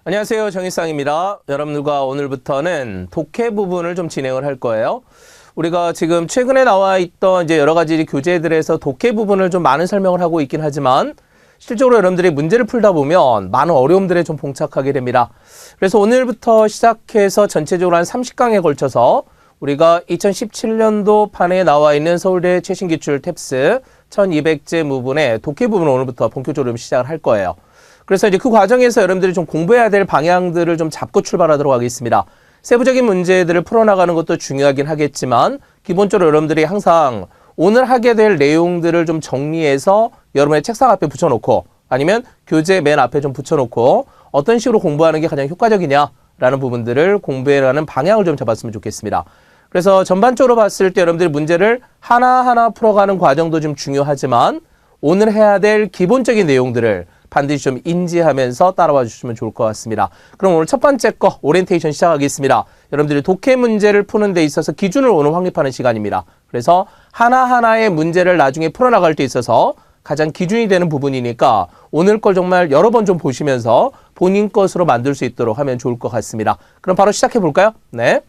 안녕하세요. 정일상입니다. 여러분들과 오늘부터는 독해 부분을 좀 진행을 할 거예요. 우리가 지금 최근에 나와 있던 이제 여러 가지 교재들에서 독해 부분을 좀 많은 설명을 하고 있긴 하지만 실제로 여러분들이 문제를 풀다 보면 많은 어려움들에 좀 봉착하게 됩니다. 그래서 오늘부터 시작해서 전체적으로 한 30강에 걸쳐서 우리가 2017년도 판에 나와 있는 서울대 최신기출 탭스 1200제 부분의 독해 부분을 오늘부터 본격적으로 시작을 할 거예요. 그래서 이제 그 과정에서 여러분들이 좀 공부해야 될 방향들을 좀 잡고 출발하도록 하겠습니다. 세부적인 문제들을 풀어나가는 것도 중요하긴 하겠지만 기본적으로 여러분들이 항상 오늘 하게 될 내용들을 좀 정리해서 여러분의 책상 앞에 붙여놓고 아니면 교재 맨 앞에 좀 붙여놓고 어떤 식으로 공부하는 게 가장 효과적이냐라는 부분들을 공부해라는 방향을 좀 잡았으면 좋겠습니다. 그래서 전반적으로 봤을 때 여러분들이 문제를 하나하나 풀어가는 과정도 좀 중요하지만 오늘 해야 될 기본적인 내용들을 반드시 좀 인지하면서 따라와 주시면 좋을 것 같습니다. 그럼 오늘 첫 번째 거 오리엔테이션 시작하겠습니다. 여러분들이 독해 문제를 푸는 데 있어서 기준을 오늘 확립하는 시간입니다. 그래서 하나하나의 문제를 나중에 풀어나갈 때 있어서 가장 기준이 되는 부분이니까 오늘 걸 정말 여러 번 좀 보시면서 본인 것으로 만들 수 있도록 하면 좋을 것 같습니다. 그럼 바로 시작해 볼까요? 네.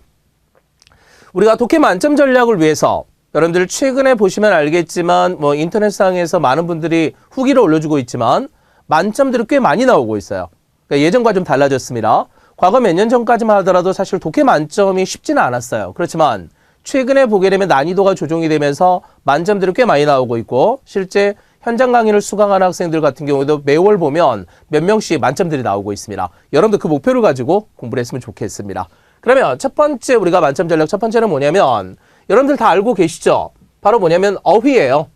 우리가 독해 만점 전략을 위해서 여러분들 최근에 보시면 알겠지만 인터넷상에서 많은 분들이 후기를 올려주고 있지만 만점들이 꽤 많이 나오고 있어요. 그러니까 예전과 좀 달라졌습니다. 과거 몇 년 전까지만 하더라도 사실 독해 만점이 쉽지는 않았어요. 그렇지만 최근에 보게 되면 난이도가 조정이 되면서 만점들이 꽤 많이 나오고 있고 실제 현장 강의를 수강하는 학생들 같은 경우도 매월 보면 몇 명씩 만점들이 나오고 있습니다. 여러분도 그 목표를 가지고 공부를 했으면 좋겠습니다. 그러면 첫 번째 우리가 만점 전략 첫 번째는 뭐냐면 여러분들 다 알고 계시죠? 바로 뭐냐면 어휘예요.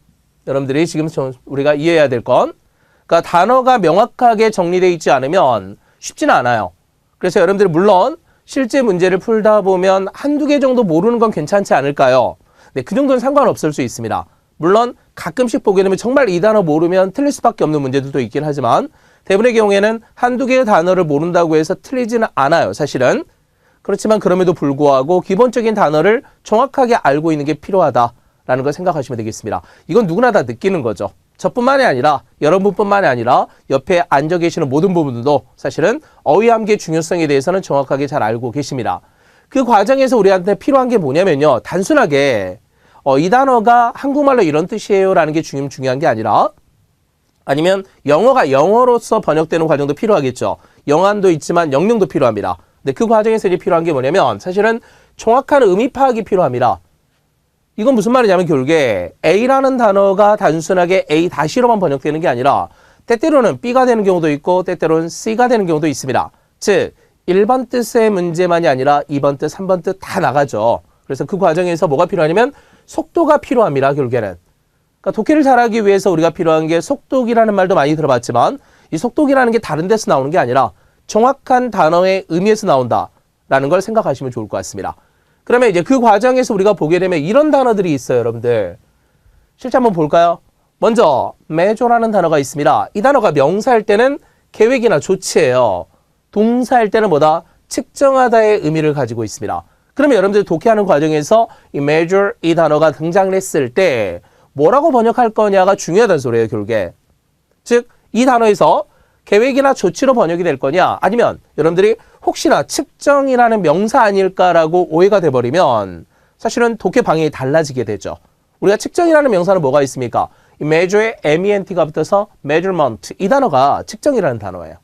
여러분들이 지금 우리가 이해해야 될 건 그러니까 단어가 명확하게 정리되어 있지 않으면 쉽지는 않아요. 그래서 여러분들이 물론 실제 문제를 풀다 보면 한두 개 정도 모르는 건 괜찮지 않을까요? 네, 그 정도는 상관없을 수 있습니다. 물론 가끔씩 보게 되면 정말 이 단어 모르면 틀릴 수밖에 없는 문제들도 있긴 하지만 대부분의 경우에는 한두 개의 단어를 모른다고 해서 틀리지는 않아요. 사실은. 그렇지만 그럼에도 불구하고 기본적인 단어를 정확하게 알고 있는 게 필요하다라는 걸 생각하시면 되겠습니다. 이건 누구나 다 느끼는 거죠. 저뿐만이 아니라 여러분뿐만이 아니라 옆에 앉아 계시는 모든 분들도 사실은 어휘 함기의 중요성에 대해서는 정확하게 잘 알고 계십니다. 그 과정에서 우리한테 필요한 게 뭐냐면요. 단순하게 이 단어가 한국말로 이런 뜻이에요 라는 게 중요한 게 아니라 아니면 영어가 영어로서 번역되는 과정도 필요하겠죠. 영안도 있지만 영명도 필요합니다. 근데 그 과정에서 이제 필요한 게 뭐냐면 사실은 정확한 의미 파악이 필요합니다. 이건 무슨 말이냐면 결국에 A라는 단어가 단순하게 A-로만 번역되는 게 아니라 때때로는 B가 되는 경우도 있고 때때로는 C가 되는 경우도 있습니다. 즉 1번 뜻의 문제만이 아니라 2번 뜻, 3번 뜻 다 나가죠. 그래서 그 과정에서 뭐가 필요하냐면 속도가 필요합니다. 결국에는. 그러니까 독해를 잘하기 위해서 우리가 필요한 게 속독이라는 말도 많이 들어봤지만 이 속독이라는 게 다른 데서 나오는 게 아니라 정확한 단어의 의미에서 나온다라는 걸 생각하시면 좋을 것 같습니다. 그러면 이제 그 과정에서 우리가 보게 되면 이런 단어들이 있어요, 여러분들. 실제 한번 볼까요? 먼저 measure라는 단어가 있습니다. 이 단어가 명사일 때는 계획이나 조치예요. 동사일 때는 뭐다? 측정하다의 의미를 가지고 있습니다. 그러면 여러분들 독해하는 과정에서 이 measure 이 단어가 등장을 했을 때 뭐라고 번역할 거냐가 중요하다는 소리예요, 결국에. 즉, 이 단어에서 계획이나 조치로 번역이 될 거냐 아니면 여러분들이 혹시나 측정이라는 명사 아닐까라고 오해가 돼버리면 사실은 독해 방향이 달라지게 되죠. 우리가 측정이라는 명사는 뭐가 있습니까? 이 measure에 MENT가 붙어서 measurement 이 단어가 측정이라는 단어예요.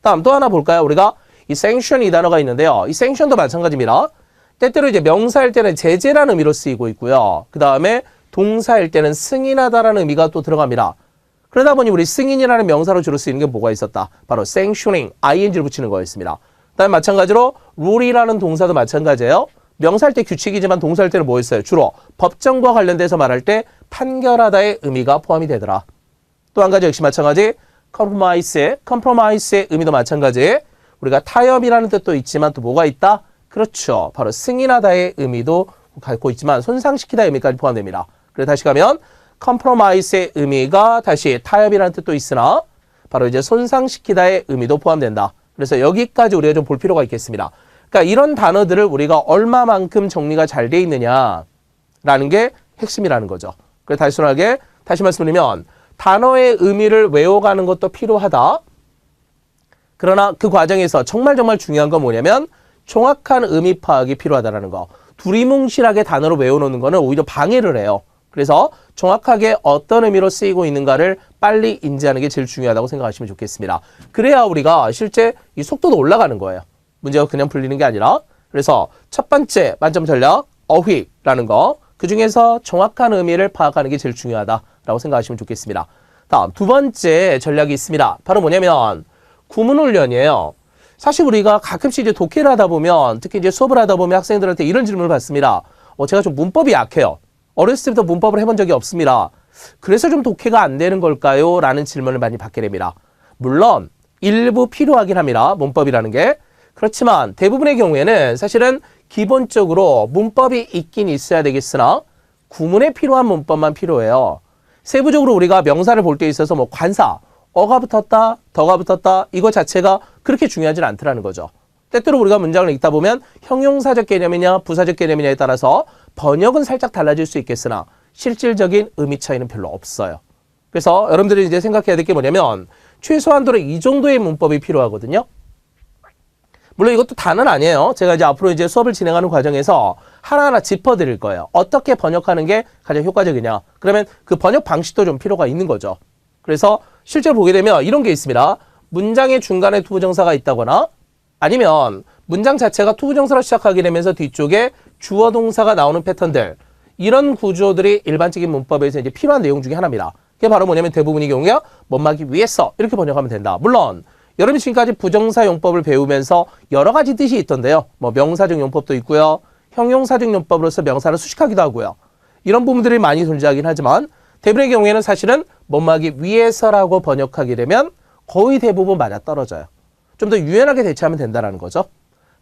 다음 또 하나 볼까요? 우리가 이 sanction 이 단어가 있는데요. 이 sanction도 마찬가지입니다. 때때로 이제 명사일 때는 제재라는 의미로 쓰이고 있고요. 그 다음에 동사일 때는 승인하다라는 의미가 또 들어갑니다. 그러다 보니 우리 승인이라는 명사로 주로 쓰이는 게 뭐가 있었다? 바로 sanctioning, ing를 붙이는 거였습니다. 그다음에 마찬가지로 rule이라는 동사도 마찬가지예요. 명사할 때 규칙이지만 동사할 때는 뭐였어요? 주로 법정과 관련돼서 말할 때 판결하다의 의미가 포함이 되더라. 또 한 가지 역시 마찬가지 compromise의 의미도 마찬가지. 우리가 타협이라는 뜻도 있지만 또 뭐가 있다? 그렇죠. 바로 승인하다의 의미도 갖고 있지만 손상시키다의 의미까지 포함됩니다. 그래서 다시 가면 compromise의 의미가 다시 타협이라는 뜻도 있으나 바로 이제 손상시키다의 의미도 포함된다. 그래서 여기까지 우리가 좀 볼 필요가 있겠습니다. 그러니까 이런 단어들을 우리가 얼마만큼 정리가 잘 돼 있느냐라는 게 핵심이라는 거죠. 그래서 단순하게 다시 말씀드리면 단어의 의미를 외워가는 것도 필요하다. 그러나 그 과정에서 정말 중요한 건 뭐냐면 정확한 의미 파악이 필요하다는 거. 두리뭉실하게 단어로 외워놓는 거는 오히려 방해를 해요. 그래서 정확하게 어떤 의미로 쓰이고 있는가를 빨리 인지하는 게 제일 중요하다고 생각하시면 좋겠습니다. 그래야 우리가 실제 이 속도도 올라가는 거예요. 문제가 그냥 풀리는 게 아니라. 그래서 첫 번째 만점 전략, 어휘라는 거. 그 중에서 정확한 의미를 파악하는 게 제일 중요하다라고 생각하시면 좋겠습니다. 다음 두 번째 전략이 있습니다. 바로 뭐냐면 구문훈련이에요. 사실 우리가 가끔씩 이제 독해를 하다 보면, 특히 이제 수업을 하다 보면 학생들한테 이런 질문을 받습니다. 제가 좀 문법이 약해요. 어렸을 때부터 문법을 해본 적이 없습니다. 그래서 좀 독해가 안 되는 걸까요? 라는 질문을 많이 받게 됩니다. 물론 일부 필요하긴 합니다. 문법이라는 게. 그렇지만 대부분의 경우에는 사실은 기본적으로 문법이 있긴 있어야 되겠으나 구문에 필요한 문법만 필요해요. 세부적으로 우리가 명사를 볼 때 있어서 뭐 관사, 어가 붙었다, 더가 붙었다 이거 자체가 그렇게 중요하진 않더라는 거죠. 때때로 우리가 문장을 읽다 보면 형용사적 개념이냐 부사적 개념이냐에 따라서 번역은 살짝 달라질 수 있겠으나 실질적인 의미 차이는 별로 없어요. 그래서 여러분들이 이제 생각해야 될 게 뭐냐면 최소한도로 이 정도의 문법이 필요하거든요. 물론 이것도 다는 아니에요. 제가 이제 앞으로 이제 수업을 진행하는 과정에서 하나하나 짚어드릴 거예요. 어떻게 번역하는 게 가장 효과적이냐. 그러면 그 번역 방식도 좀 필요가 있는 거죠. 그래서 실제로 보게 되면 이런 게 있습니다. 문장의 중간에 투부정사가 있다거나 아니면 문장 자체가 투부정사로 시작하게 되면서 뒤쪽에 주어 동사가 나오는 패턴들, 이런 구조들이 일반적인 문법에서 이제 필요한 내용 중에 하나입니다. 그게 바로 뭐냐면 대부분의 경우에 못막이 위에서 이렇게 번역하면 된다. 물론 여러분이 지금까지 부정사 용법을 배우면서 여러 가지 뜻이 있던데요. 뭐 명사적 용법도 있고요. 형용사적 용법으로서 명사를 수식하기도 하고요. 이런 부분들이 많이 존재하긴 하지만 대부분의 경우에는 사실은 못막이 위에서라고 번역하게 되면 거의 대부분 맞아떨어져요. 좀 더 유연하게 대처하면 된다는 거죠.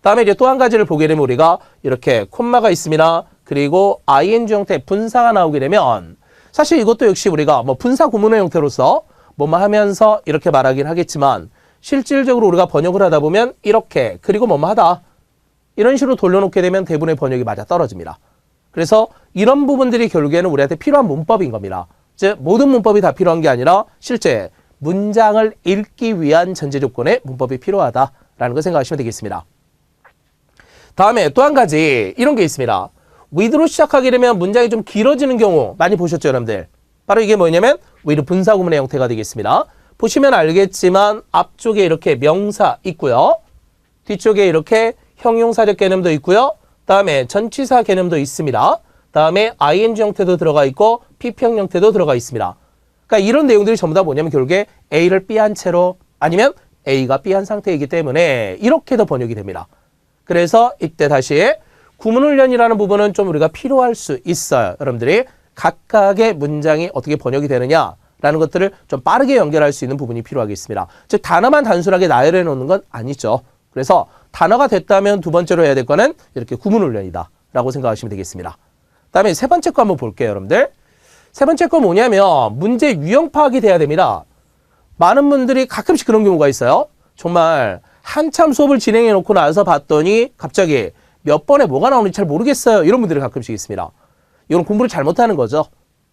다음에 이제 또 한 가지를 보게 되면 우리가 이렇게 콤마가 있습니다. 그리고 ing 형태 분사가 나오게 되면 사실 이것도 역시 우리가 뭐 분사 구문의 형태로서 뭐뭐 하면서 이렇게 말하긴 하겠지만 실질적으로 우리가 번역을 하다 보면 이렇게 그리고 뭐뭐 하다 이런 식으로 돌려놓게 되면 대부분의 번역이 맞아떨어집니다. 그래서 이런 부분들이 결국에는 우리한테 필요한 문법인 겁니다. 즉 모든 문법이 다 필요한 게 아니라 실제 문장을 읽기 위한 전제 조건의 문법이 필요하다라는 걸 생각하시면 되겠습니다. 다음에 또 한 가지 이런 게 있습니다. with로 시작하게 되면 문장이 좀 길어지는 경우 많이 보셨죠, 여러분들? 바로 이게 뭐냐면 with 분사 구문의 형태가 되겠습니다. 보시면 알겠지만 앞쪽에 이렇게 명사 있고요. 뒤쪽에 이렇게 형용사적 개념도 있고요. 다음에 전치사 개념도 있습니다. 다음에 ing 형태도 들어가 있고 pp형 형태도 들어가 있습니다. 그러니까 이런 내용들이 전부 다 뭐냐면 결국에 A를 B한 채로 아니면 A가 B한 상태이기 때문에 이렇게도 번역이 됩니다. 그래서 이때 다시 구문훈련이라는 부분은 좀 우리가 필요할 수 있어요. 여러분들이 각각의 문장이 어떻게 번역이 되느냐라는 것들을 좀 빠르게 연결할 수 있는 부분이 필요하겠습니다. 즉 단어만 단순하게 나열해 놓는 건 아니죠. 그래서 단어가 됐다면 두 번째로 해야 될 거는 이렇게 구문훈련이다 라고 생각하시면 되겠습니다. 다음에 세 번째 거 한번 볼게요, 여러분들. 세 번째 거 뭐냐면 문제 유형 파악이 돼야 됩니다. 많은 분들이 가끔씩 그런 경우가 있어요. 정말 한참 수업을 진행해 놓고 나서 봤더니 갑자기 몇 번에 뭐가 나오는지 잘 모르겠어요. 이런 분들이 가끔씩 있습니다. 이건 공부를 잘못하는 거죠.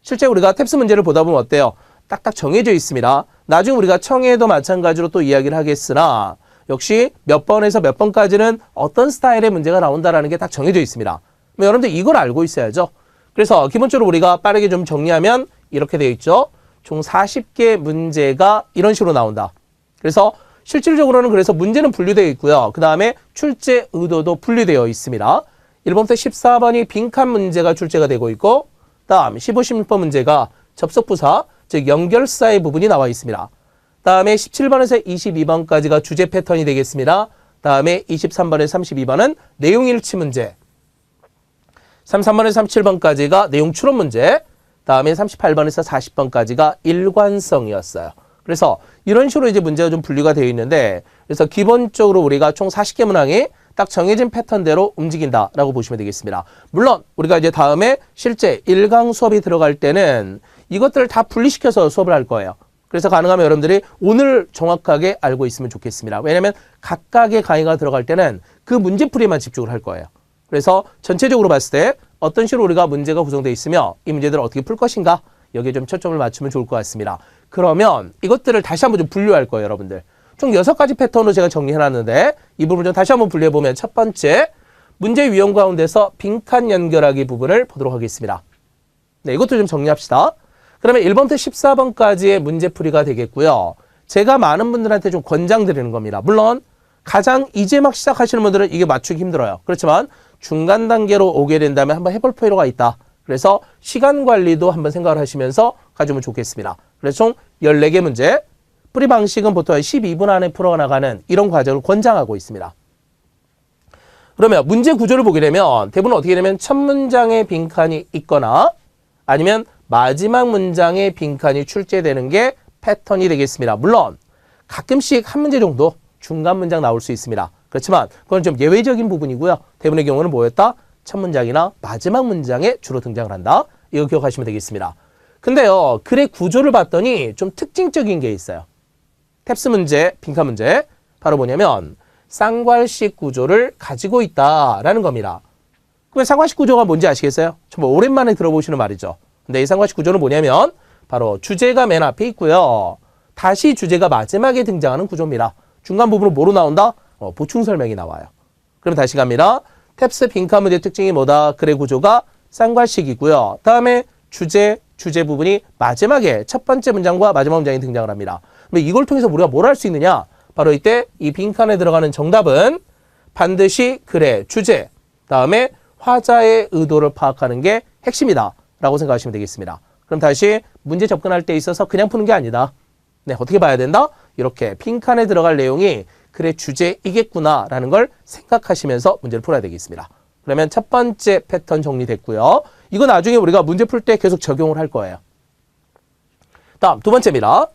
실제 우리가 탭스 문제를 보다 보면 어때요? 딱딱 정해져 있습니다. 나중에 우리가 청해도 마찬가지로 또 이야기를 하겠으나 역시 몇 번에서 몇 번까지는 어떤 스타일의 문제가 나온다는 게 딱 정해져 있습니다. 여러분들 이걸 알고 있어야죠. 그래서 기본적으로 우리가 빠르게 좀 정리하면 이렇게 되어 있죠. 총 40개 문제가 이런 식으로 나온다. 그래서 실질적으로는 그래서 문제는 분류되어 있고요. 그 다음에 출제 의도도 분류되어 있습니다. 1번부터 14번이 빈칸 문제가 출제가 되고 있고 다음 15, 16번 문제가 접속부사, 즉 연결사의 부분이 나와 있습니다. 다음에 17번에서 22번까지가 주제 패턴이 되겠습니다. 다음에 23번에서 32번은 내용 일치 문제, 33번에서 37번까지가 내용 추론 문제, 다음에 38번에서 40번까지가 일관성이었어요. 그래서 이런 식으로 이제 문제가 좀 분류가 되어 있는데, 그래서 기본적으로 우리가 총 40개 문항이 딱 정해진 패턴대로 움직인다라고 보시면 되겠습니다. 물론 우리가 이제 다음에 실제 1강 수업이 들어갈 때는 이것들을 다 분리시켜서 수업을 할 거예요. 그래서 가능하면 여러분들이 오늘 정확하게 알고 있으면 좋겠습니다. 왜냐하면 각각의 강의가 들어갈 때는 그 문제풀이만 집중을 할 거예요. 그래서 전체적으로 봤을 때 어떤 식으로 우리가 문제가 구성되어 있으며 이 문제들을 어떻게 풀 것인가, 여기에 좀 초점을 맞추면 좋을 것 같습니다. 그러면 이것들을 다시 한번 좀 분류할 거예요, 여러분들. 총 6가지 패턴으로 제가 정리해놨는데 이 부분을 좀 다시 한번 분류해보면 첫 번째, 문제 유형 가운데서 빈칸 연결하기 부분을 보도록 하겠습니다. 네, 이것도 좀 정리합시다. 그러면 1번부터 14번까지의 문제풀이가 되겠고요. 제가 많은 분들한테 좀 권장드리는 겁니다. 물론 가장 이제 막 시작하시는 분들은 이게 맞추기 힘들어요. 그렇지만 중간 단계로 오게 된다면 한번 해볼 필요가 있다. 그래서 시간 관리도 한번 생각을 하시면서 가지면 좋겠습니다. 그래서 총 14개 문제, 풀이 방식은 보통 한 12분 안에 풀어나가는 이런 과정을 권장하고 있습니다. 그러면 문제 구조를 보게 되면 대부분 어떻게 되면 첫 문장에 빈칸이 있거나 아니면 마지막 문장에 빈칸이 출제되는 게 패턴이 되겠습니다. 물론 가끔씩 한 문제 정도 중간 문장 나올 수 있습니다. 그렇지만 그건 좀 예외적인 부분이고요. 대부분의 경우는 뭐였다? 첫 문장이나 마지막 문장에 주로 등장을 한다. 이거 기억하시면 되겠습니다. 근데요, 글의 구조를 봤더니 좀 특징적인 게 있어요. 탭스 문제, 빈칸 문제. 바로 뭐냐면 쌍괄식 구조를 가지고 있다라는 겁니다. 그럼 쌍괄식 구조가 뭔지 아시겠어요? 정말 오랜만에 들어보시는 말이죠. 근데 이 쌍괄식 구조는 뭐냐면 바로 주제가 맨 앞에 있고요. 다시 주제가 마지막에 등장하는 구조입니다. 중간 부분은 뭐로 나온다? 보충 설명이 나와요. 그럼 다시 갑니다. 탭스 빈칸 문제 특징이 뭐다? 글의 구조가 쌍괄식이고요. 다음에 주제 부분이 마지막에 첫 번째 문장과 마지막 문장이 등장을 합니다. 그럼 이걸 통해서 우리가 뭘 할 수 있느냐? 바로 이때 이 빈칸에 들어가는 정답은 반드시 글의 주제, 다음에 화자의 의도를 파악하는 게 핵심이다 라고 생각하시면 되겠습니다. 그럼 다시 문제 접근할 때 있어서 그냥 푸는 게 아니다. 네, 어떻게 봐야 된다? 이렇게 빈칸에 들어갈 내용이 글의 주제이겠구나라는 걸 생각하시면서 문제를 풀어야 되겠습니다. 그러면 첫 번째 패턴 정리됐고요. 이거 나중에 우리가 문제 풀 때 계속 적용을 할 거예요. 다음 두 번째입니다.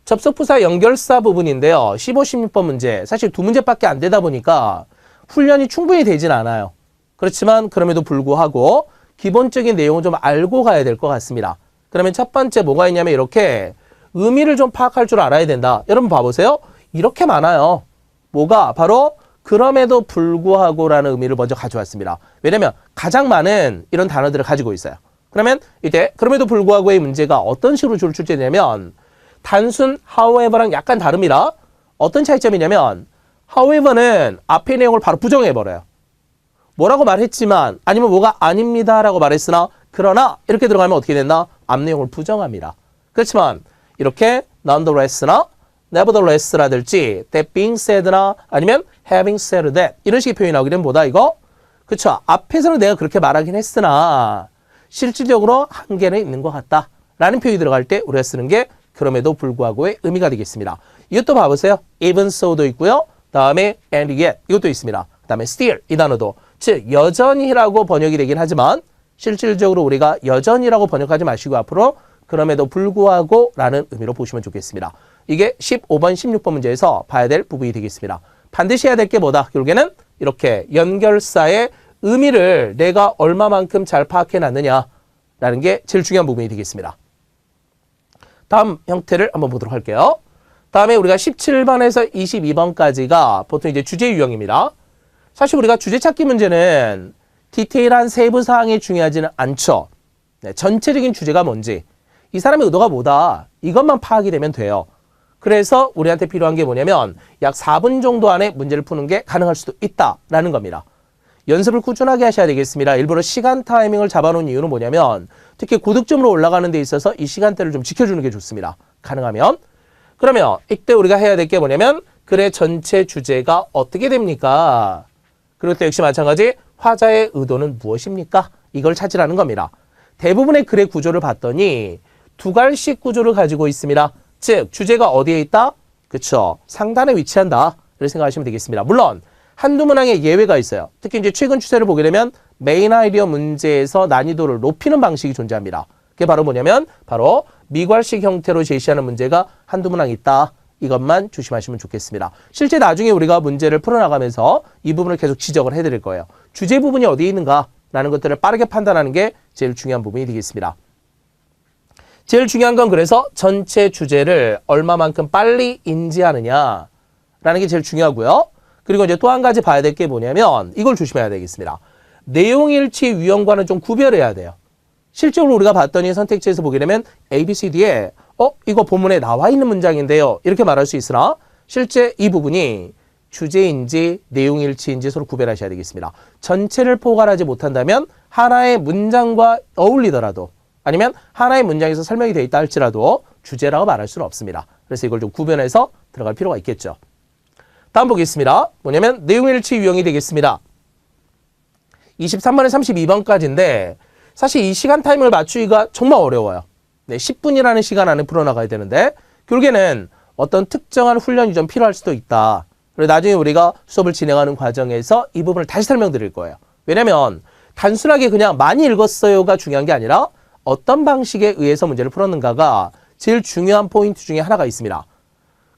접속부사 연결사 부분인데요. 15, 16번 문제. 사실 두 문제밖에 안 되다 보니까 훈련이 충분히 되진 않아요. 그렇지만 그럼에도 불구하고 기본적인 내용을 좀 알고 가야 될 것 같습니다. 그러면 첫 번째 뭐가 있냐면 이렇게 의미를 좀 파악할 줄 알아야 된다. 여러분 봐보세요. 이렇게 많아요. 뭐가? 바로 그럼에도 불구하고라는 의미를 먼저 가져왔습니다. 왜냐면 가장 많은 이런 단어들을 가지고 있어요. 그러면 이때 그럼에도 불구하고의 문제가 어떤 식으로 주로 출제되냐면 단순 however랑 약간 다릅니다. 어떤 차이점이냐면 however는 앞의 내용을 바로 부정해버려요. 뭐라고 말했지만 아니면 뭐가 아닙니다 라고 말했으나 그러나 이렇게 들어가면 어떻게 된다? 앞 내용을 부정합니다. 그렇지만 이렇게 nonetheless나 nevertheless라든지 that being said나 아니면 having said that 이런 식의 표현이 나오게 되면 뭐다 이거? 그쵸? 앞에서는 내가 그렇게 말하긴 했으나 실질적으로 한계는 있는 것 같다 라는 표현이 들어갈 때 우리가 쓰는 게 그럼에도 불구하고의 의미가 되겠습니다. 이것도 봐보세요. even so도 있고요. 다음에 and yet 이것도 있습니다. 그 다음에 still 이 단어도 즉 여전히라고 번역이 되긴 하지만 실질적으로 우리가 여전히라고 번역하지 마시고 앞으로 그럼에도 불구하고 라는 의미로 보시면 좋겠습니다. 이게 15번, 16번 문제에서 봐야 될 부분이 되겠습니다. 반드시 해야 될 게 뭐다? 결국에는 이렇게 연결사의 의미를 내가 얼마만큼 잘 파악해 놨느냐라는 게 제일 중요한 부분이 되겠습니다. 다음 형태를 한번 보도록 할게요. 다음에 우리가 17번에서 22번까지가 보통 이제 주제 유형입니다. 사실 우리가 주제 찾기 문제는 디테일한 세부 사항이 중요하지는 않죠. 네, 전체적인 주제가 뭔지, 이 사람의 의도가 뭐다, 이것만 파악이 되면 돼요. 그래서 우리한테 필요한 게 뭐냐면 약 4분 정도 안에 문제를 푸는 게 가능할 수도 있다라는 겁니다. 연습을 꾸준하게 하셔야 되겠습니다. 일부러 시간 타이밍을 잡아놓은 이유는 뭐냐면 특히 고득점으로 올라가는 데 있어서 이 시간대를 좀 지켜주는 게 좋습니다. 가능하면. 그러면 이때 우리가 해야 될 게 뭐냐면 글의 전체 주제가 어떻게 됩니까? 그리고 또 역시 마찬가지 화자의 의도는 무엇입니까? 이걸 찾으라는 겁니다. 대부분의 글의 구조를 봤더니 두 갈식 구조를 가지고 있습니다. 즉 주제가 어디에 있다? 그쵸, 상단에 위치한다. 이렇게 생각하시면 되겠습니다. 물론 한두 문항의 예외가 있어요. 특히 이제 최근 추세를 보게 되면 메인 아이디어 문제에서 난이도를 높이는 방식이 존재합니다. 그게 바로 뭐냐면 바로 미괄식 형태로 제시하는 문제가 한두 문항 있다. 이것만 조심하시면 좋겠습니다. 실제 나중에 우리가 문제를 풀어나가면서 이 부분을 계속 지적을 해드릴 거예요. 주제 부분이 어디에 있는가라는 것들을 빠르게 판단하는 게 제일 중요한 부분이 되겠습니다. 제일 중요한 건 그래서 전체 주제를 얼마만큼 빨리 인지하느냐라는 게 제일 중요하고요. 그리고 이제 또 한 가지 봐야 될 게 뭐냐면 이걸 조심해야 되겠습니다. 내용일치 유형과는 좀 구별해야 돼요. 실제로 우리가 봤더니 선택지에서 보게 되면 A, B, C, D에 이거 본문에 나와 있는 문장인데요. 이렇게 말할 수 있으나 실제 이 부분이 주제인지 내용일치인지 서로 구별하셔야 되겠습니다. 전체를 포괄하지 못한다면 하나의 문장과 어울리더라도 아니면 하나의 문장에서 설명이 되어 있다 할지라도 주제라고 말할 수는 없습니다. 그래서 이걸 좀 구별해서 들어갈 필요가 있겠죠. 다음 보겠습니다. 뭐냐면 내용일치 유형이 되겠습니다. 23번에 32번까지인데 사실 이 시간 타이밍을 맞추기가 정말 어려워요. 네, 10분이라는 시간 안에 풀어나가야 되는데 결국에는 어떤 특정한 훈련이 좀 필요할 수도 있다. 그리고 나중에 우리가 수업을 진행하는 과정에서 이 부분을 다시 설명드릴 거예요. 왜냐면 단순하게 그냥 많이 읽었어요가 중요한 게 아니라 어떤 방식에 의해서 문제를 풀었는가가 제일 중요한 포인트 중에 하나가 있습니다.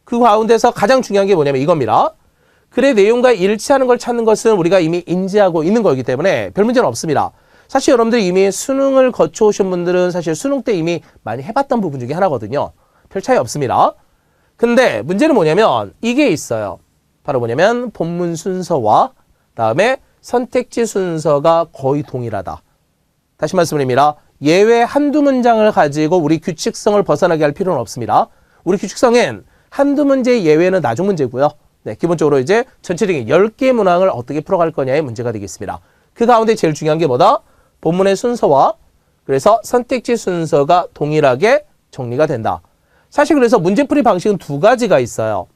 그 가운데서 가장 중요한 게 뭐냐면 이겁니다. 글의 내용과 일치하는 걸 찾는 것은 우리가 이미 인지하고 있는 거기 때문에 별 문제는 없습니다. 사실 여러분들이 이미 수능을 거쳐오신 분들은 사실 수능 때 이미 많이 해봤던 부분 중에 하나거든요. 별 차이 없습니다. 근데 문제는 뭐냐면 이게 있어요. 바로 뭐냐면 본문 순서와 다음에 선택지 순서가 거의 동일하다. 다시 말씀드립니다. 예외 한두 문장을 가지고 우리 규칙성을 벗어나게 할 필요는 없습니다. 우리 규칙성엔 한두 문제의 예외는 나중 문제고요. 네, 기본적으로 이제 전체적인 10개의 문항을 어떻게 풀어갈 거냐의 문제가 되겠습니다. 그 가운데 제일 중요한 게 뭐다? 본문의 순서와 그래서 선택지 순서가 동일하게 정리가 된다. 사실 그래서 문제풀이 방식은 두 가지가 있어요.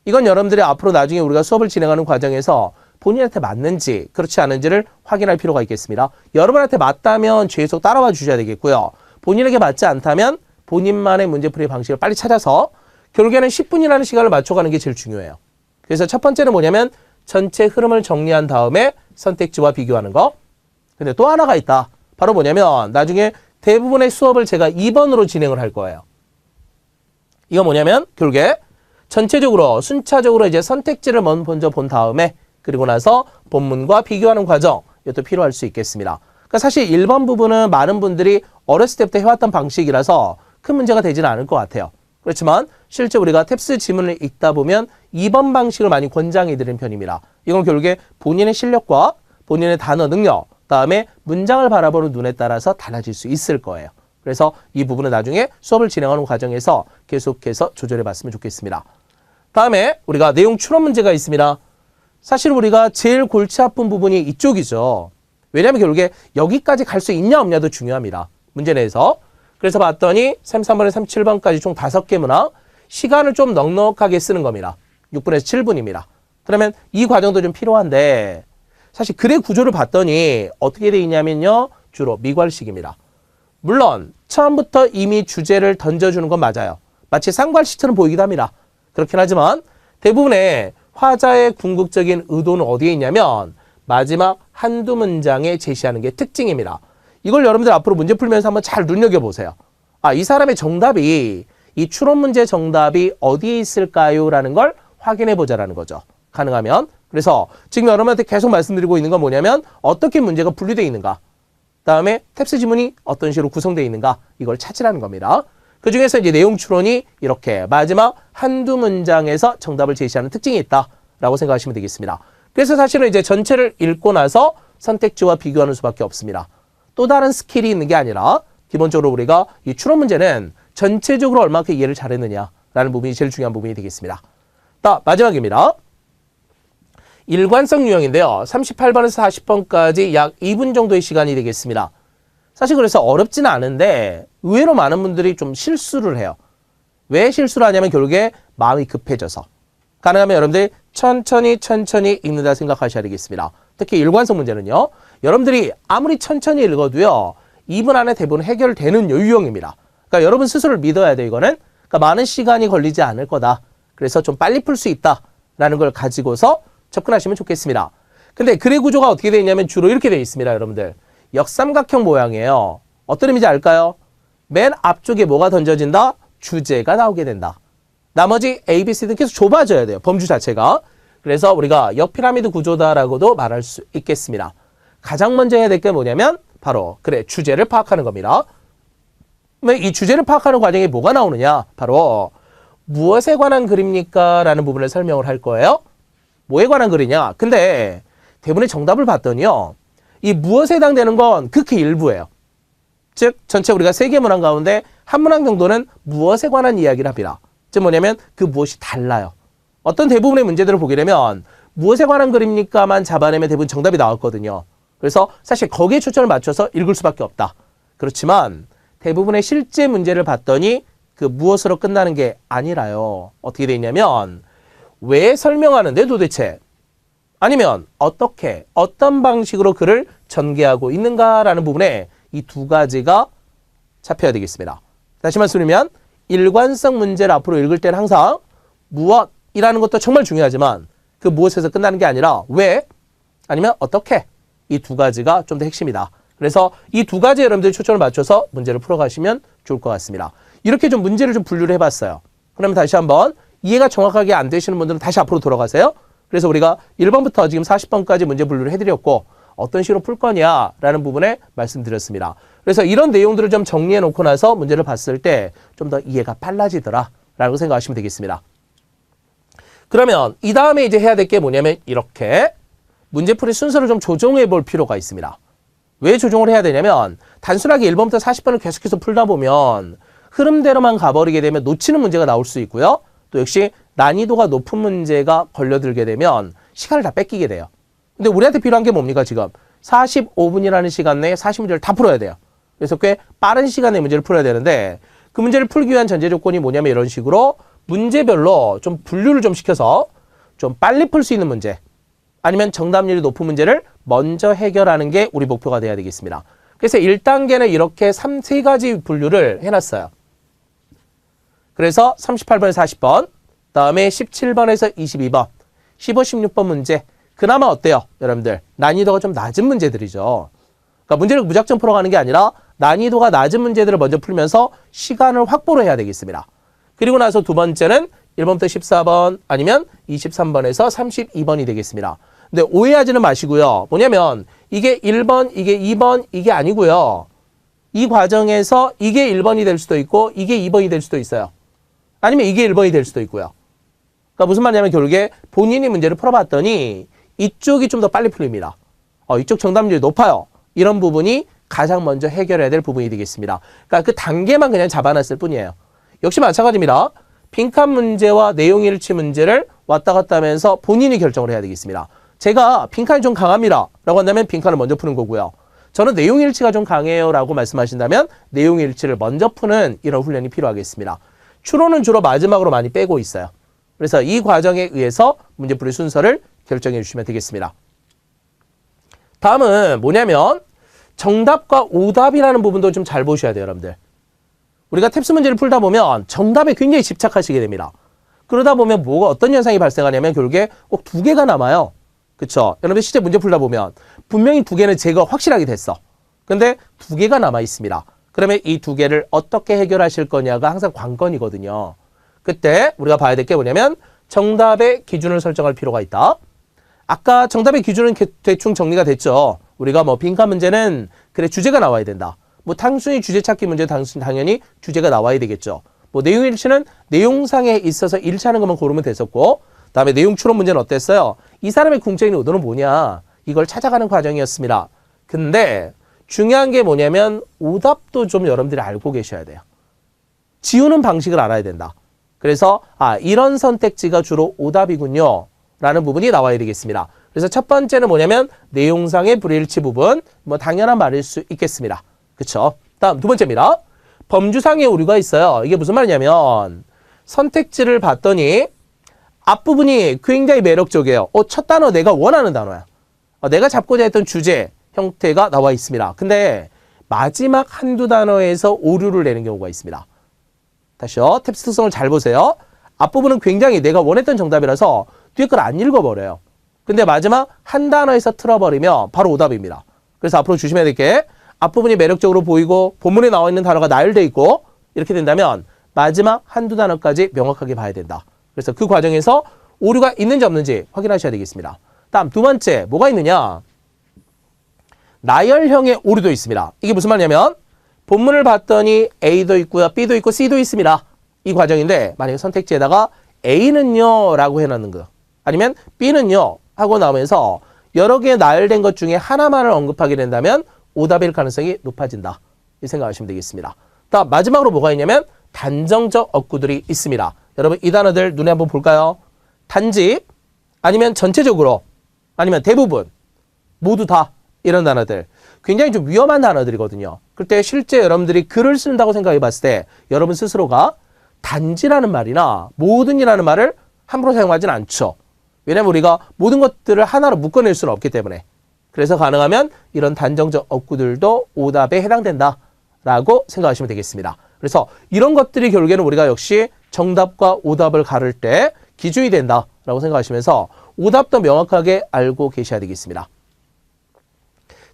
이건 여러분들이 앞으로 나중에 우리가 수업을 진행하는 과정에서 본인한테 맞는지 그렇지 않은지를 확인할 필요가 있겠습니다. 여러분한테 맞다면 계속 따라와 주셔야 되겠고요. 본인에게 맞지 않다면 본인만의 문제풀이 방식을 빨리 찾아서 결국에는 10분이라는 시간을 맞춰가는 게 제일 중요해요. 그래서 첫 번째는 뭐냐면 전체 흐름을 정리한 다음에 선택지와 비교하는 거. 근데 또 하나가 있다. 바로 뭐냐면 나중에 대부분의 수업을 제가 2번으로 진행을 할 거예요. 이거 뭐냐면 결국에 전체적으로 순차적으로 이제 선택지를 먼저 본 다음에 그리고 나서 본문과 비교하는 과정 이것도 필요할 수 있겠습니다. 그러니까 사실 1번 부분은 많은 분들이 어렸을 때부터 해왔던 방식이라서 큰 문제가 되지는 않을 것 같아요. 그렇지만 실제 우리가 탭스 지문을 읽다 보면 2번 방식을 많이 권장해 드리는 편입니다. 이건 결국에 본인의 실력과 본인의 단어 능력, 다음에 문장을 바라보는 눈에 따라서 달라질 수 있을 거예요. 그래서 이 부분은 나중에 수업을 진행하는 과정에서 계속해서 조절해 봤으면 좋겠습니다. 다음에 우리가 내용 추론 문제가 있습니다. 사실 우리가 제일 골치 아픈 부분이 이쪽이죠. 왜냐하면 결국에 여기까지 갈 수 있냐 없냐도 중요합니다. 문제 내에서. 그래서 봤더니 33번에 37번까지 총 5개 문항 시간을 좀 넉넉하게 쓰는 겁니다. 6분에서 7분입니다. 그러면 이 과정도 좀 필요한데 사실 글의 구조를 봤더니 어떻게 돼 있냐면요. 주로 미괄식입니다. 물론 처음부터 이미 주제를 던져주는 건 맞아요. 마치 상괄시처럼 보이기도 합니다. 그렇긴 하지만 대부분의 화자의 궁극적인 의도는 어디에 있냐면 마지막 한두 문장에 제시하는 게 특징입니다. 이걸 여러분들 앞으로 문제 풀면서 한번 잘 눈여겨보세요. 아, 이 사람의 정답이 이 추론 문제 정답이 어디에 있을까요? 라는 걸 확인해 보자라는 거죠. 가능하면. 그래서 지금 여러분한테 계속 말씀드리고 있는 건 뭐냐면 어떻게 문제가 분류되어 있는가. 다음에 탭스 지문이 어떤 식으로 구성되어 있는가. 이걸 찾으라는 겁니다. 그 중에서 이제 내용 추론이 이렇게 마지막 한두 문장에서 정답을 제시하는 특징이 있다라고 생각하시면 되겠습니다. 그래서 사실은 이제 전체를 읽고 나서 선택지와 비교하는 수밖에 없습니다. 또 다른 스킬이 있는 게 아니라 기본적으로 우리가 이 추론 문제는 전체적으로 얼마큼 이해를 잘했느냐라는 부분이 제일 중요한 부분이 되겠습니다. 마지막입니다. 일관성 유형인데요. 38번에서 40번까지 약 2분 정도의 시간이 되겠습니다. 사실 그래서 어렵지는 않은데 의외로 많은 분들이 좀 실수를 해요. 왜 실수를 하냐면 결국에 마음이 급해져서. 가능하면 여러분들이 천천히 읽는다 생각하셔야 되겠습니다. 특히 일관성 문제는요. 여러분들이 아무리 천천히 읽어도요. 2분 안에 대부분 해결되는 유형입니다. 그러니까 여러분 스스로를 믿어야 돼요. 이거는. 그러니까 많은 시간이 걸리지 않을 거다. 그래서 좀 빨리 풀 수 있다라는 걸 가지고서 접근하시면 좋겠습니다. 근데 글의 구조가 어떻게 되어 있냐면 주로 이렇게 되어 있습니다. 여러분들. 역삼각형 모양이에요. 어떤 의미인지 알까요? 맨 앞쪽에 뭐가 던져진다? 주제가 나오게 된다. 나머지 A, B, C는 계속 좁아져야 돼요. 범주 자체가. 그래서 우리가 역피라미드 구조다라고도 말할 수 있겠습니다. 가장 먼저 해야 될 게 뭐냐면 바로 주제를 파악하는 겁니다. 이 주제를 파악하는 과정에 뭐가 나오느냐? 바로 무엇에 관한 글입니까? 라는 부분을 설명을 할 거예요. 뭐에 관한 글이냐? 근데 대부분의 정답을 봤더니요. 이 무엇에 해당되는 건 극히 일부예요. 즉 전체 우리가 3개 문항 가운데 한 문항 정도는 무엇에 관한 이야기를 합니다. 즉 뭐냐면 그 무엇이 달라요. 어떤 대부분의 문제들을 보게 되면 무엇에 관한 그림입니까만 잡아내면 대부분 정답이 나왔거든요. 그래서 사실 거기에 초점을 맞춰서 읽을 수밖에 없다. 그렇지만 대부분의 실제 문제를 봤더니 그 무엇으로 끝나는 게 아니라요. 어떻게 돼 있냐면 왜 설명하는데 도대체? 아니면 어떻게, 어떤 방식으로 글을 전개하고 있는가라는 부분에 이 두 가지가 잡혀야 되겠습니다. 다시 말씀드리면 일관성 문제를 앞으로 읽을 때는 항상 무엇이라는 것도 정말 중요하지만 그 무엇에서 끝나는 게 아니라 왜, 아니면 어떻게, 이 두 가지가 좀 더 핵심이다. 그래서 이 두 가지에 여러분들이 초점을 맞춰서 문제를 풀어가시면 좋을 것 같습니다. 이렇게 좀 문제를 좀 분류를 해봤어요. 그러면 다시 한번 이해가 정확하게 안 되시는 분들은 다시 앞으로 돌아가세요. 그래서 우리가 1번부터 지금 40번까지 문제 분류를 해드렸고 어떤 식으로 풀 거냐라는 부분에 말씀드렸습니다. 그래서 이런 내용들을 좀 정리해 놓고 나서 문제를 봤을 때 좀 더 이해가 빨라지더라라고 생각하시면 되겠습니다. 그러면 이 다음에 이제 해야 될 게 뭐냐면 이렇게 문제풀이 순서를 좀 조정해 볼 필요가 있습니다. 왜 조정을 해야 되냐면 단순하게 1번부터 40번을 계속해서 풀다 보면 흐름대로만 가버리게 되면 놓치는 문제가 나올 수 있고요. 또 역시 난이도가 높은 문제가 걸려들게 되면 시간을 다 뺏기게 돼요. 근데 우리한테 필요한 게 뭡니까 지금? 45분이라는 시간 내에 40문제를 다 풀어야 돼요. 그래서 꽤 빠른 시간에 문제를 풀어야 되는데 그 문제를 풀기 위한 전제 조건이 뭐냐면 이런 식으로 문제별로 좀 분류를 좀 시켜서 좀 빨리 풀 수 있는 문제 아니면 정답률이 높은 문제를 먼저 해결하는 게 우리 목표가 돼야 되겠습니다. 그래서 1단계는 이렇게 3가지 분류를 해놨어요. 그래서 38번에서 40번, 다음에 17번에서 22번, 15, 16번 문제. 그나마 어때요? 여러분들 난이도가 좀 낮은 문제들이죠. 그러니까 문제를 무작정 풀어가는 게 아니라 난이도가 낮은 문제들을 먼저 풀면서 시간을 확보를 해야 되겠습니다. 그리고 나서 두 번째는 1번부터 14번 아니면 23번에서 32번이 되겠습니다. 근데 오해하지는 마시고요. 뭐냐면 이게 1번, 이게 2번, 이게 아니고요. 이 과정에서 이게 1번이 될 수도 있고 이게 2번이 될 수도 있어요. 아니면 이게 1번이 될 수도 있고요. 그러니까 무슨 말이냐면 결국에 본인이 문제를 풀어봤더니 이쪽이 좀 더 빨리 풀립니다. 이쪽 정답률이 높아요. 이런 부분이 가장 먼저 해결해야 될 부분이 되겠습니다. 그러니까 그 단계만 그냥 잡아놨을 뿐이에요. 역시 마찬가지입니다. 빈칸 문제와 내용 일치 문제를 왔다 갔다 하면서 본인이 결정을 해야 되겠습니다. 제가 빈칸이 좀 강합니다 라고 한다면 빈칸을 먼저 푸는 거고요. 저는 내용 일치가 좀 강해요 라고 말씀하신다면 내용 일치를 먼저 푸는 이런 훈련이 필요하겠습니다. 추론은 주로 마지막으로 많이 빼고 있어요. 그래서 이 과정에 의해서 문제풀이 순서를 결정해 주시면 되겠습니다. 다음은 뭐냐면 정답과 오답이라는 부분도 좀 잘 보셔야 돼요, 여러분들. 우리가 탭스 문제를 풀다 보면 정답에 굉장히 집착하시게 됩니다. 그러다 보면 뭐가 어떤 현상이 발생하냐면 결국에 꼭 2개가 남아요. 그쵸? 여러분들 실제 문제 풀다 보면 분명히 2개는 제거 확실하게 됐어. 근데 2개가 남아 있습니다. 그러면 이 2개를 어떻게 해결하실 거냐가 항상 관건이거든요. 그때 우리가 봐야 될 게 뭐냐면 정답의 기준을 설정할 필요가 있다. 아까 정답의 기준은 대충 정리가 됐죠. 우리가 뭐 빈칸 문제는 그래 주제가 나와야 된다. 뭐 단순히 주제 찾기 문제 당연히 주제가 나와야 되겠죠. 뭐 내용 일치는 내용상에 있어서 일치하는 것만 고르면 됐었고 다음에 내용 추론 문제는 어땠어요? 이 사람의 궁적인 의도는 뭐냐? 이걸 찾아가는 과정이었습니다. 근데 중요한 게 뭐냐면 오답도 좀 여러분들이 알고 계셔야 돼요. 지우는 방식을 알아야 된다. 그래서 이런 선택지가 주로 오답이군요 라는 부분이 나와야 되겠습니다. 그래서 첫 번째는 뭐냐면 내용상의 불일치 부분, 뭐 당연한 말일 수 있겠습니다. 그쵸? 다음 두 번째입니다. 범주상의 오류가 있어요. 이게 무슨 말이냐면 선택지를 봤더니 앞부분이 굉장히 매력적이에요. 첫 단어 내가 원하는 단어야. 내가 잡고자 했던 주제 형태가 나와 있습니다. 근데 마지막 한두 단어에서 오류를 내는 경우가 있습니다. 다시요. 탭스 특성을 잘 보세요. 앞부분은 굉장히 내가 원했던 정답이라서 뒤에 걸 안 읽어버려요. 근데 마지막 한 단어에서 틀어버리면 바로 오답입니다. 그래서 앞으로 조심해야 될 게 앞부분이 매력적으로 보이고 본문에 나와 있는 단어가 나열돼 있고 이렇게 된다면 마지막 한두 단어까지 명확하게 봐야 된다. 그래서 그 과정에서 오류가 있는지 없는지 확인하셔야 되겠습니다. 다음 두 번째 뭐가 있느냐? 나열형의 오류도 있습니다. 이게 무슨 말이냐면 본문을 봤더니 A도 있고요. B도 있고 C도 있습니다. 이 과정인데 만약에 선택지에다가 A는요 라고 해놓는 거 아니면 B는요 하고 나오면서 여러 개 나열된 것 중에 하나만을 언급하게 된다면 오답일 가능성이 높아진다. 이 생각하시면 되겠습니다. 다음 마지막으로 뭐가 있냐면 단정적 어구들이 있습니다. 여러분 이 단어들 눈에 한번 볼까요? 단지, 아니면 전체적으로, 아니면 대부분, 모두 다 이런 단어들 굉장히 좀 위험한 단어들이거든요. 그때 실제 여러분들이 글을 쓴다고 생각해 봤을 때 여러분 스스로가 단지라는 말이나 모든이라는 말을 함부로 사용하진 않죠. 왜냐하면 우리가 모든 것들을 하나로 묶어낼 수는 없기 때문에. 그래서 가능하면 이런 단정적 어구들도 오답에 해당된다라고 생각하시면 되겠습니다. 그래서 이런 것들이 결국에는 우리가 역시 정답과 오답을 가를 때 기준이 된다라고 생각하시면서 오답도 명확하게 알고 계셔야 되겠습니다.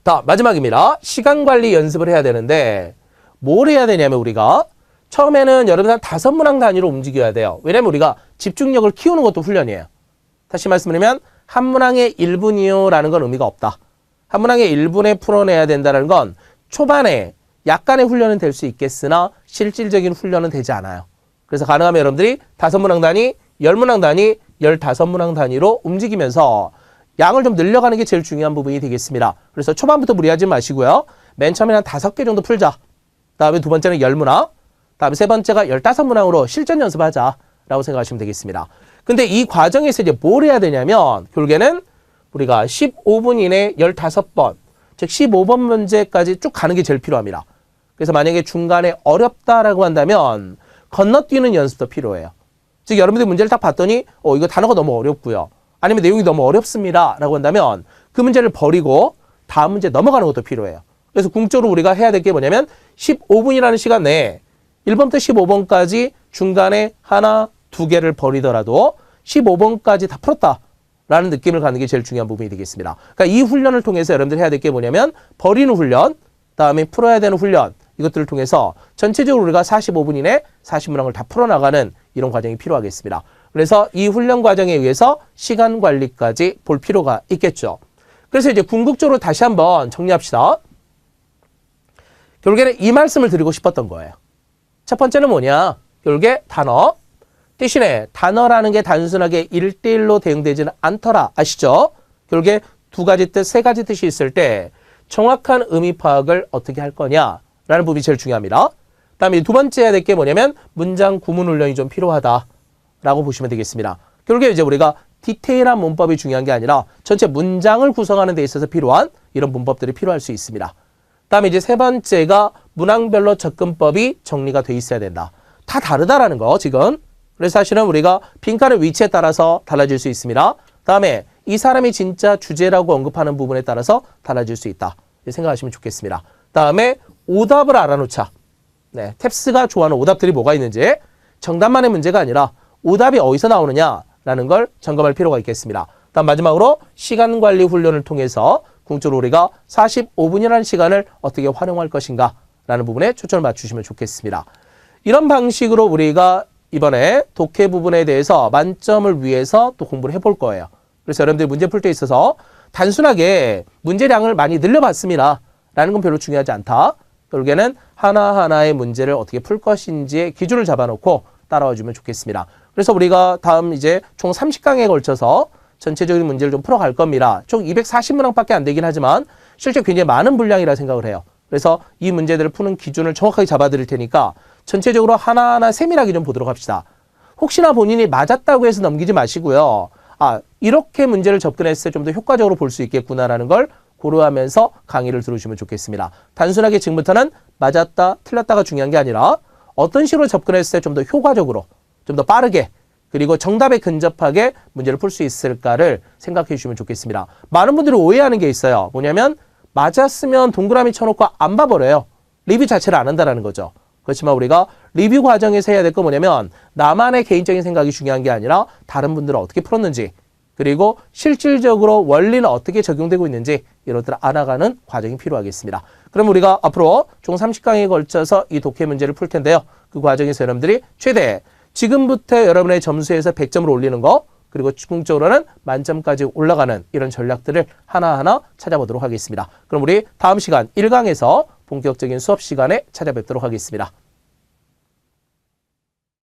자, 마지막입니다. 시간 관리 연습을 해야 되는데 뭘 해야 되냐면 우리가 처음에는 여러분 한 5문항 단위로 움직여야 돼요. 왜냐면 우리가 집중력을 키우는 것도 훈련이에요. 다시 말씀드리면 한 문항에 1분이요 라는 건 의미가 없다. 한 문항에 1분에 풀어내야 된다는 건 초반에 약간의 훈련은 될 수 있겠으나 실질적인 훈련은 되지 않아요. 그래서 가능하면 여러분들이 5문항 단위, 10문항 단위, 15문항 단위로 움직이면서 양을 좀 늘려가는 게 제일 중요한 부분이 되겠습니다. 그래서 초반부터 무리하지 마시고요. 맨 처음에 한 5개 정도 풀자. 다음에 두 번째는 10문항, 다음에 세 번째가 15문항으로 실전 연습하자라고 생각하시면 되겠습니다. 근데 이 과정에서 이제 뭘 해야 되냐면 결국에는 우리가 15분 이내 15번, 즉 15번 문제까지 쭉 가는 게 제일 필요합니다. 그래서 만약에 중간에 어렵다라고 한다면 건너뛰는 연습도 필요해요. 즉 여러분들이 문제를 딱 봤더니 이거 단어가 너무 어렵고요. 아니면 내용이 너무 어렵습니다 라고 한다면 그 문제를 버리고 다음 문제 넘어가는 것도 필요해요. 그래서 궁극적으로 우리가 해야 될 게 뭐냐면 15분이라는 시간 내에 1번부터 15번까지 중간에 하나, 두 개를 버리더라도 15번까지 다 풀었다라는 느낌을 갖는 게 제일 중요한 부분이 되겠습니다. 그러니까 이 훈련을 통해서 여러분들이 해야 될 게 뭐냐면 버리는 훈련, 다음에 풀어야 되는 훈련, 이것들을 통해서 전체적으로 우리가 45분 이내 40문항을 다 풀어나가는 이런 과정이 필요하겠습니다. 그래서 이 훈련 과정에 의해서 시간 관리까지 볼 필요가 있겠죠. 그래서 이제 궁극적으로 다시 한번 정리합시다. 결국에는 이 말씀을 드리고 싶었던 거예요. 첫 번째는 뭐냐? 결국에 단어. 대신에 단어라는 게 단순하게 1대1로 대응되지는 않더라. 아시죠? 결국에 두 가지 뜻, 세 가지 뜻이 있을 때 정확한 의미 파악을 어떻게 할 거냐라는 부분이 제일 중요합니다. 다음에 두 번째 해야 될 게 뭐냐면 문장 구문 훈련이 좀 필요하다라고 보시면 되겠습니다. 결국에 이제 우리가 디테일한 문법이 중요한 게 아니라 전체 문장을 구성하는 데 있어서 필요한 이런 문법들이 필요할 수 있습니다. 다음에 이제 세 번째가 문항별로 접근법이 정리가 돼 있어야 된다. 다 다르다라는 거 지금. 그래서 사실은 우리가 빈칸의 위치에 따라서 달라질 수 있습니다. 다음에 이 사람이 진짜 주제라고 언급하는 부분에 따라서 달라질 수 있다. 생각하시면 좋겠습니다. 다음에 오답을 알아놓자. 네, 탭스가 좋아하는 오답들이 뭐가 있는지 정답만의 문제가 아니라 오답이 어디서 나오느냐라는 걸 점검할 필요가 있겠습니다. 다음 마지막으로 시간 관리 훈련을 통해서 궁극적으로 우리가 45분이라는 시간을 어떻게 활용할 것인가 라는 부분에 초점을 맞추시면 좋겠습니다. 이런 방식으로 우리가 이번에 독해 부분에 대해서 만점을 위해서 또 공부를 해볼 거예요. 그래서 여러분들이 문제 풀 때 있어서 단순하게 문제량을 많이 늘려봤습니다 라는 건 별로 중요하지 않다. 결국에는 하나하나의 문제를 어떻게 풀 것인지의 기준을 잡아놓고 따라와 주면 좋겠습니다. 그래서 우리가 다음 이제 총 30강에 걸쳐서 전체적인 문제를 좀 풀어갈 겁니다. 총 240문항밖에 안 되긴 하지만 실제 굉장히 많은 분량이라 생각을 해요. 그래서 이 문제들을 푸는 기준을 정확하게 잡아드릴 테니까 전체적으로 하나하나 세밀하게 좀 보도록 합시다. 혹시나 본인이 맞았다고 해서 넘기지 마시고요. 이렇게 문제를 접근했을 때 좀 더 효과적으로 볼 수 있겠구나라는 걸 고려하면서 강의를 들으시면 좋겠습니다. 단순하게 지금부터는 맞았다, 틀렸다가 중요한 게 아니라 어떤 식으로 접근했을 때 좀 더 효과적으로, 좀 더 빠르게, 그리고 정답에 근접하게 문제를 풀 수 있을까를 생각해 주시면 좋겠습니다. 많은 분들이 오해하는 게 있어요. 뭐냐면 맞았으면 동그라미 쳐놓고 안 봐버려요. 리뷰 자체를 안 한다는 거죠. 그렇지만 우리가 리뷰 과정에서 해야 될 건 뭐냐면 나만의 개인적인 생각이 중요한 게 아니라 다른 분들은 어떻게 풀었는지, 그리고 실질적으로 원리는 어떻게 적용되고 있는지 이런 것들을 알아가는 과정이 필요하겠습니다. 그럼 우리가 앞으로 총 30강에 걸쳐서 이 독해 문제를 풀 텐데요. 그 과정에서 여러분들이 최대 지금부터 여러분의 점수에서 100점을 올리는 거, 그리고 궁극적으로는 만점까지 올라가는 이런 전략들을 하나하나 찾아보도록 하겠습니다. 그럼 우리 다음 시간 1강에서 본격적인 수업 시간에 찾아뵙도록 하겠습니다.